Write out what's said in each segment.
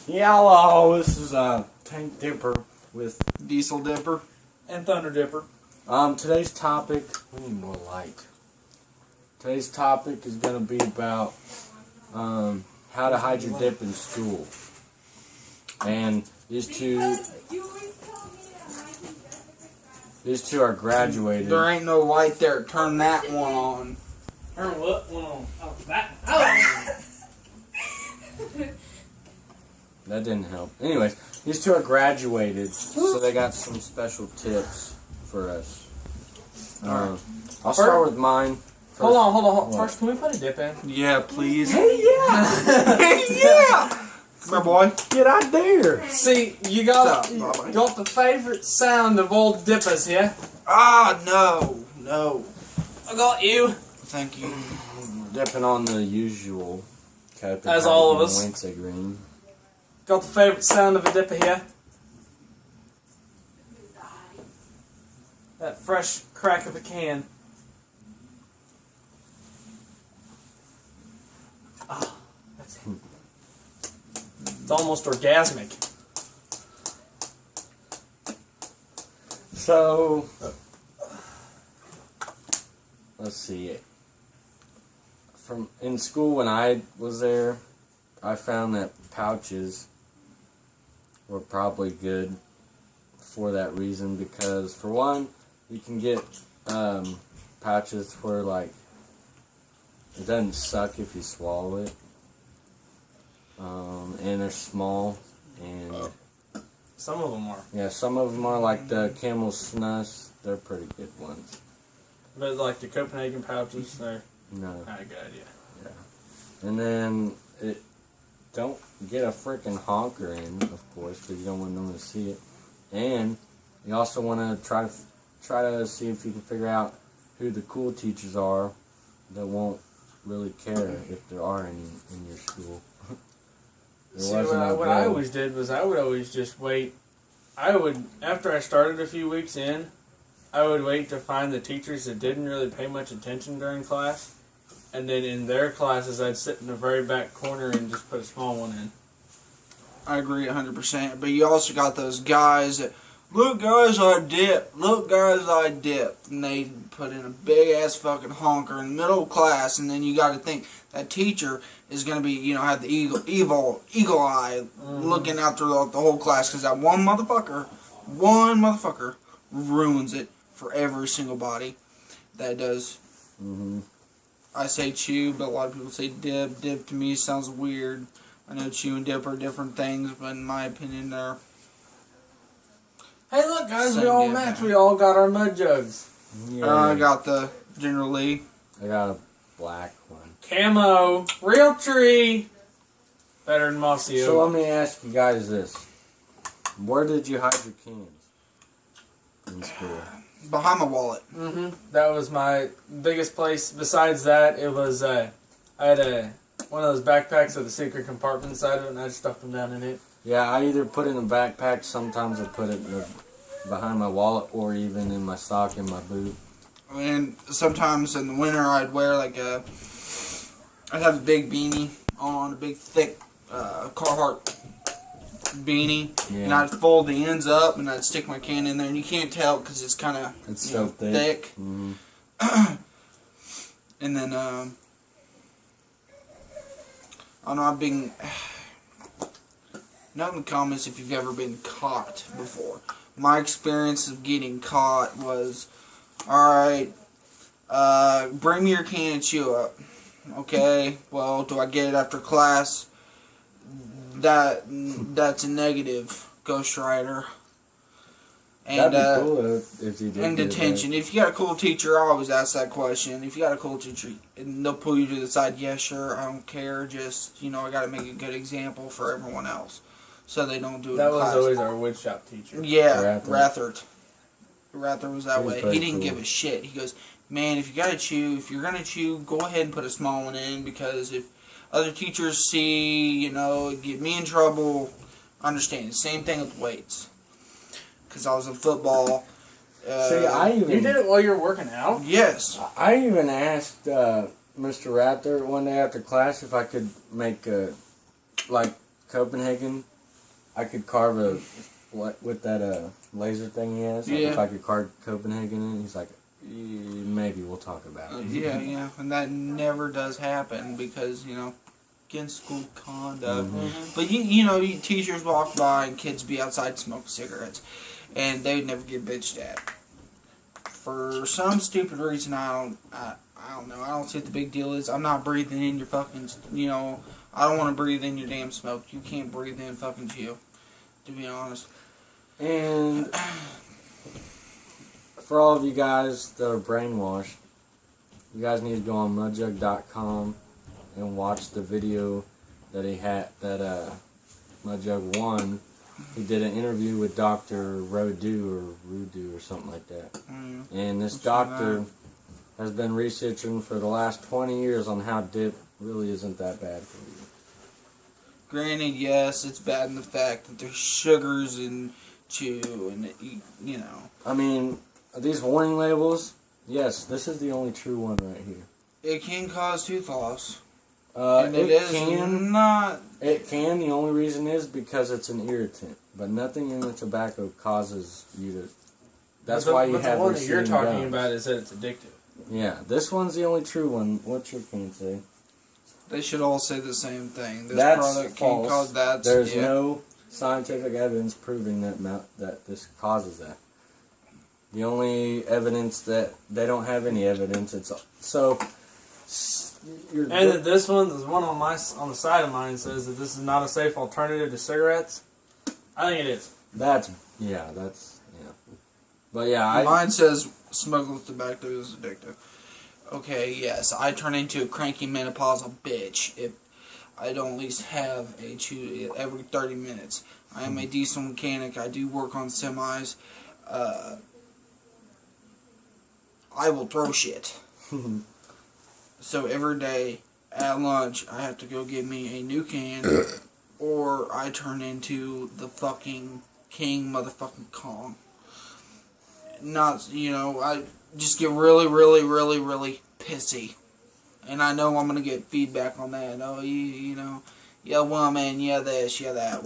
Hello, this is Tank Dipper with Diesel Dipper. And Thunder Dipper. Today's topic. We need more light. Today's topic is going to be about how to hide your dip in school. And these two are graduated. There ain't no light there. Turn that one on. Turn what one on? Oh, that. That didn't help. Anyways, these two are graduated, so they got some special tips for us. I'll start with mine. First. Hold on. What? First, can we put a dip in? Yeah, please. Hey, yeah! Hey, yeah! Come here, boy. Get out there! See, you got Stop, Bobby. got the favorite sound of old dippers here. Ah, no. I got you. Thank you. Dipping on the usual As all of us. Wintergreen. Got the favorite sound of a dipper here. That fresh crack of a can. Ah, that's it. It's almost orgasmic. So, let's see. From in school when I was there, I found that pouches were probably good for that reason because, for one, you can get pouches where like it doesn't suck if you swallow it, and they're small, and Some of them are. yeah, some of them are like the Camel Snus. They're pretty good ones. But like the Copenhagen pouches, they're No. not a good idea. And then don't get a freaking honker in, of course, because you don't want no one to see it. And you also want to try to see if you can figure out who the cool teachers are that won't really care if there are any in your school. See, what I always did was I would always just wait. After I started a few weeks in, I would wait to find the teachers that didn't really pay much attention during class. And then in their classes, I'd sit in the very back corner and just put a small one in. I agree 100%. But you also got those guys that, look guys, I dip. Look guys, I dip. And they put in a big ass fucking honker in the middle of class. And then you got to think that teacher is going to be, have the eagle eye looking out throughout the whole class. Because that one motherfucker ruins it for every single body that does. Mm-hmm. I say chew, but a lot of people say dip. Dip to me sounds weird. I know chew and dip are different things, but in my opinion, they're... Hey, look, guys, we Same all dip, match. man. We all got our mud jugs. Yeah. I got the General Lee. I got a black one. Camo. Real tree. Better than Mossy Oak. So let me ask you guys this. Where did you hide your cans in school? Behind my wallet. That was my biggest place. Besides that, it was I had one of those backpacks with a secret compartment inside of it, and I just stuffed them down in it. Yeah, I either put it in a backpack, sometimes I put it behind my wallet, or even in my sock in my boot. And sometimes in the winter, I'd wear I'd have a big beanie on, a big thick Carhartt beanie, Yeah. and I'd fold the ends up, and I'd stick my can in there, and you can't tell because it's kind of It's so thick. Mm-hmm. And then I don't know. I've been note in the comments if you've ever been caught before. My experience of getting caught was, alright, bring me your can and chew up. Okay, well, do I get it after class? That's a negative, Ghost Rider. And That'd be cool if you did. in get detention. If you got a cool teacher, I always ask that question. If you got a cool teacher, and they'll pull you to the side, yeah, sure, I don't care, just, I got to make a good example for everyone else. So they don't do it That in was class. alwaed our woodshop teacher. Yeah, Rathert. Rathert was that He was way. pretty He didn't cool. give a shit. He goes, man, if you're going to chew, go ahead and put a small one in, because if other teachers see, get me in trouble, understand. Same thing with weights. Because I was in football. See, You did it while you were working out? Yes. I even asked Mr. Raptor one day after class if I could make like Copenhagen I could carve a what with that laser thing he has. Like Yeah. if I could carve Copenhagen in, he's like, maybe we'll talk about it. Yeah, and that never does happen because against school conduct. But teachers walk by and kids be outside smoking cigarettes, and they would never get bitched at. For some stupid reason, I don't know. I don't see what the big deal is. I'm not breathing in your fucking, I don't want to breathe in your damn smoke. You can't breathe in fucking chew, to be honest. And for all of you guys that are brainwashed, you guys need to go on mudjug.com and watch the video that he had, that Mudjug 1. He did an interview with Dr. Rudu or something like that. And this doctor has been researching for the last 20 years on how dip really isn't that bad for you. Granted, yes, it's bad in the fact that there's sugars in chew, and I mean, these warning labels, yes, this is the only true one right here. it can cause tooth loss. And it is not. It can. The only reason is because it's an irritant. But nothing in the tobacco causes you to. That's why you have the one receding that you're talking gums. about is that it's addictive. Yeah, this one's the only true one. What's your can say? They should all say the same thing. This That's product false. can cause that. There's no scientific evidence proving that this causes that. The only evidence that they don't have any evidence. It's so. And that this one, there's one on the side of mine says that this is not a safe alternative to cigarettes. I think it is. That's. But yeah, Mine says smokeless tobacco is addictive. Okay, yes, I turn into a cranky menopausal bitch if I don't at least have a chew every 30 minutes. I am a diesel mechanic. I do work on semis. I will throw shit. So every day at lunch, I have to go get me a new can, or I turn into the fucking King motherfucking Kong. Not, I just get really, really, really, really pissy. And I know I'm going to get feedback on that. Oh, yeah, woman, yeah, this, yeah, that,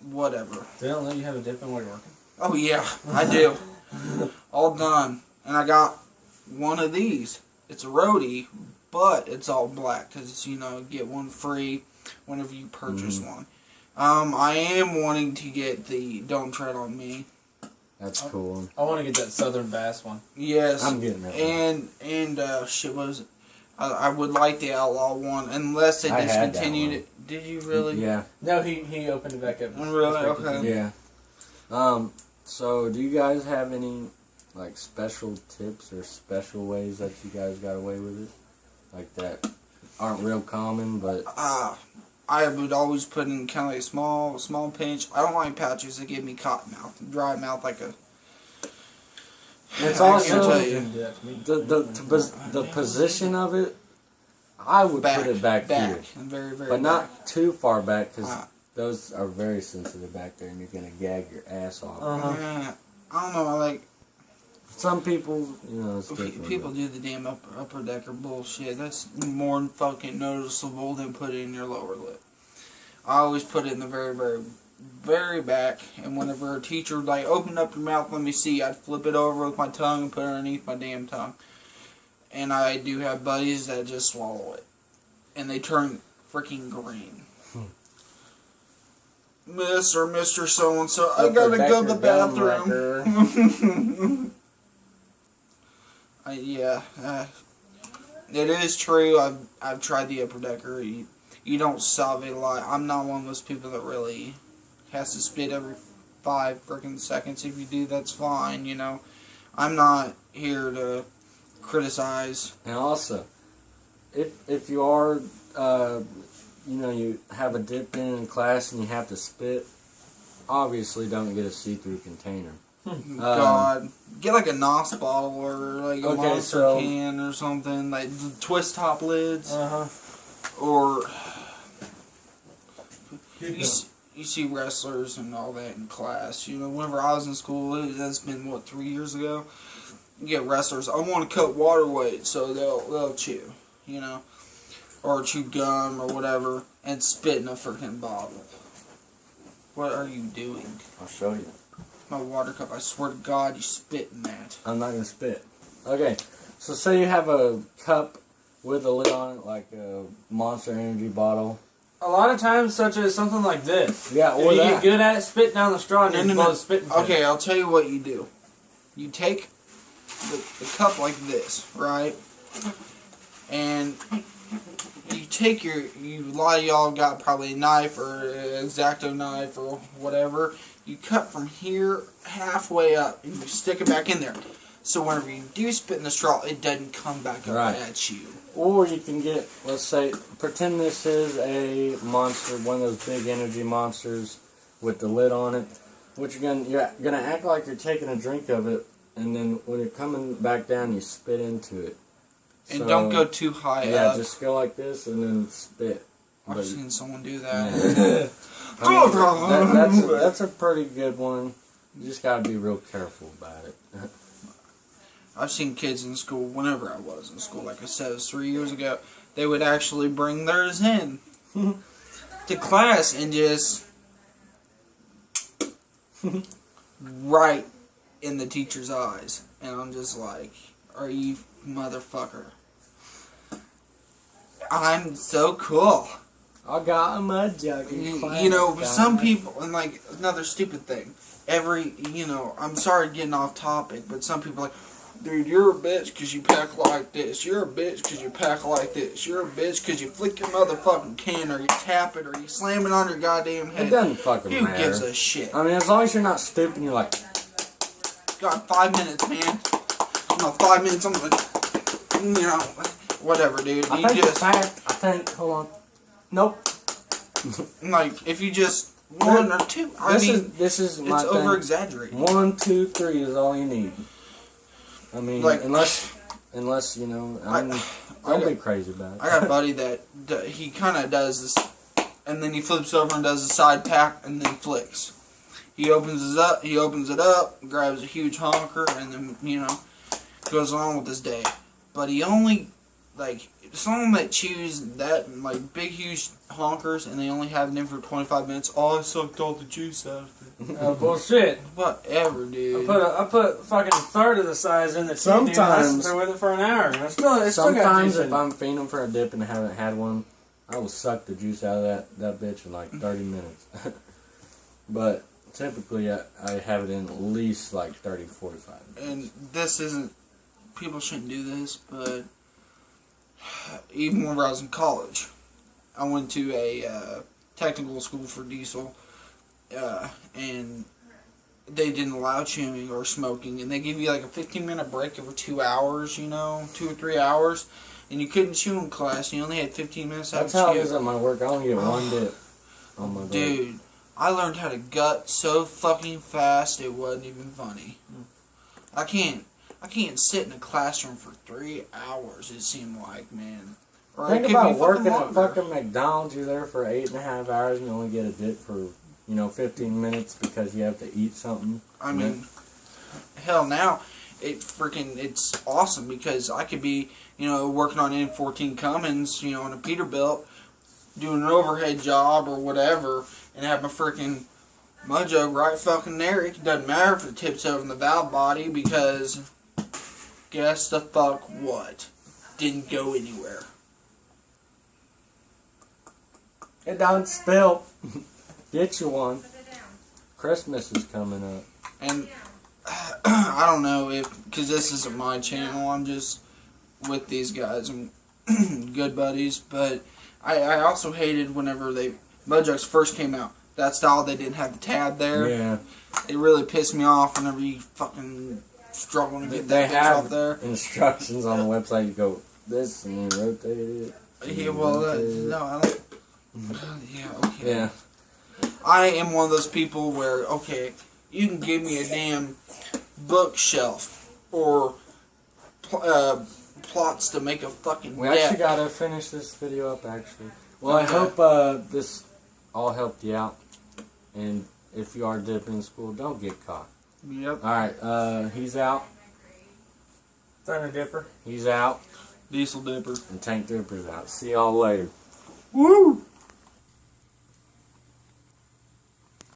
whatever. They don't let you have a dip in while you're working? Oh, yeah, I do. All done. And I got one of these. It's a roadie, but it's all black because get one free whenever you purchase one. I am wanting to get the Don't Tread on Me. that's cool. I want to get that Southern Bass one. Yes, I'm getting that one. And shit was. I would like the Outlaw one unless they I had that discontinued one. it. Did you really? Yeah. No, he opened it back up. Really? Okay. Yeah. So do you guys have any special tips or special ways that you guys got away with it? Like that aren't real common, but I would always put in kind of like a small pinch. I don't like pouches that give me cotton mouth, dry mouth like a. it's I also can't tell you. the position of it. I would put it back here, and very, very but not back. too far back because those are very sensitive back there, and you're gonna gag your ass off. Yeah, I don't know. I Some people, it's different. people do the damn upper decker bullshit. That's more fucking noticeable than put it in your lower lip. I always put it in the very, very, very back. And whenever a teacher would open up your mouth, let me see, I'd flip it over with my tongue and put it underneath my damn tongue. And I do have buddies that just swallow it, and they turn freaking green. Miss or Mr. So-and-so, I gotta go to the bathroom. It is true. I've tried the upper decker. You don't salivate a lot. I'm not one of those people that really has to spit every 5 freaking seconds. If you do, that's fine. I'm not here to criticize. And also, if you are, you have a dip in class and you have to spit, obviously don't get a see-through container. God, get a NOS bottle or a Monster can or something, like twist top lids, or you see wrestlers and all that in class. Whenever I was in school, that's been 3 years ago. You get wrestlers. I want to cut water weight, so they'll chew, or chew gum or whatever, and spit in a freaking bottle. What are you doing? I'll show you. My water cup. I swear to God, you spit in that. I'm not gonna spit. Okay, so say you have a cup with a lid on it, like a Monster Energy bottle. A lot of times, such as something like this. Yeah, if or you that. get good at it, spit down the straw and you blow the spit into it. Okay, I'll tell you what you do. You take the cup like this, right? And you take a lot of y'all got probably a knife or an X-Acto knife or whatever. You cut from here halfway up and you stick it back in there. So whenever you do spit in the straw, it doesn't come back up at you. Or you can get, let's say, pretend this is a monster, one of those big energy monsters with the lid on it. What you're gonna act like you're taking a drink of it, and then when you're coming back down, you spit into it. And don't go too high up. Yeah, just go like this and then spit. I've seen someone do that. Yeah. I mean, that's a pretty good one. You just gotta be real careful about it. I've seen kids in school, whenever I was in school, like I said, it was 3 years ago, they would actually bring theirs in to class and just right in the teacher's eyes. And I'm just like, are you motherfucker? I'm so cool. I got a mud jug in class, You know, guys. some people, and like, another stupid thing, I'm sorry getting off topic, but some people are like, dude, you're a bitch because you pack like this. You're a bitch because you pack like this. You're a bitch because you flick your motherfucking can or you tap it or you slam it on your goddamn head. It doesn't fucking Who matter. gives a shit? I mean, as long as you're not stupid, you're like, Got 5 minutes, man. 5 minutes, I'm like, whatever, dude. I You think just, hold on. Nope. like, if you just, one or two, This is my it's thing. over-exaggerating. 1, 2, 3 is all you need. I mean, Like, unless don't be crazy about it. I got a buddy that he kind of does this, and then he flips over and does a side pack, and then flicks. He opens it up, grabs a huge honker, and then goes on with his day. But he only someone that chews that big huge honkers, and they only have it in for 25 minutes. Oh, I sucked all the juice out of it. Bullshit. Whatever, dude. I put fucking a third of the size in the Sometimes- I sit there with it for an hour. And it's still got Sometimes juice in if it. I'm feeding for a dip and haven't had one, I will suck the juice out of that bitch in like 30 minutes. But typically I have it in at least like 30, 45 minutes. And this isn't, people shouldn't do this, but even whenever I was in college, I went to a technical school for diesel, and they didn't allow chewing or smoking, and they give you like a 15-minute break every 2 hours, 2 or 3 hours, and you couldn't chew in class, and you only had 15 minutes to have That's how it chew. is at my work. I only get one dip on my break. Dude, I learned how to gut so fucking fast it wasn't even funny. I can't sit in a classroom for 3 hours, it seemed like, man. Or it Think could about be working fucking at longer. fucking McDonald's. You're there for 8.5 hours and you only get a dip for 15 minutes because you have to eat something. I mean, hell, now it's awesome because I could be working on N14 Cummins on a Peterbilt, doing an overhead job or whatever, and have my freaking mud jug right fucking there. It doesn't matter if it tips over in the valve body because guess the fuck what? Didn't go anywhere. It don't spill. Get you one. Christmas is coming up. And I don't know because this isn't my channel, I'm just with these guys. I'm good buddies, but I also hated whenever mud jugs first came out. That style, they didn't have the tab there. Yeah. It really pissed me off whenever you fucking struggle to get They that bitch off have there. instructions on the website. You go this and you rotate it. Yeah, well, no, I don't. Yeah, okay. Yeah. I am one of those people where, okay, you can give me a damn bookshelf or plots to make a fucking We deck. actually gotta finish this video up actually. Well, Okay. I hope this all helped you out. And if you are dipping in school, don't get caught. Yep. Alright, he's out. Thunder Dipper. He's out. Diesel Dipper. And Tank Dipper's out. See y'all later. Woo!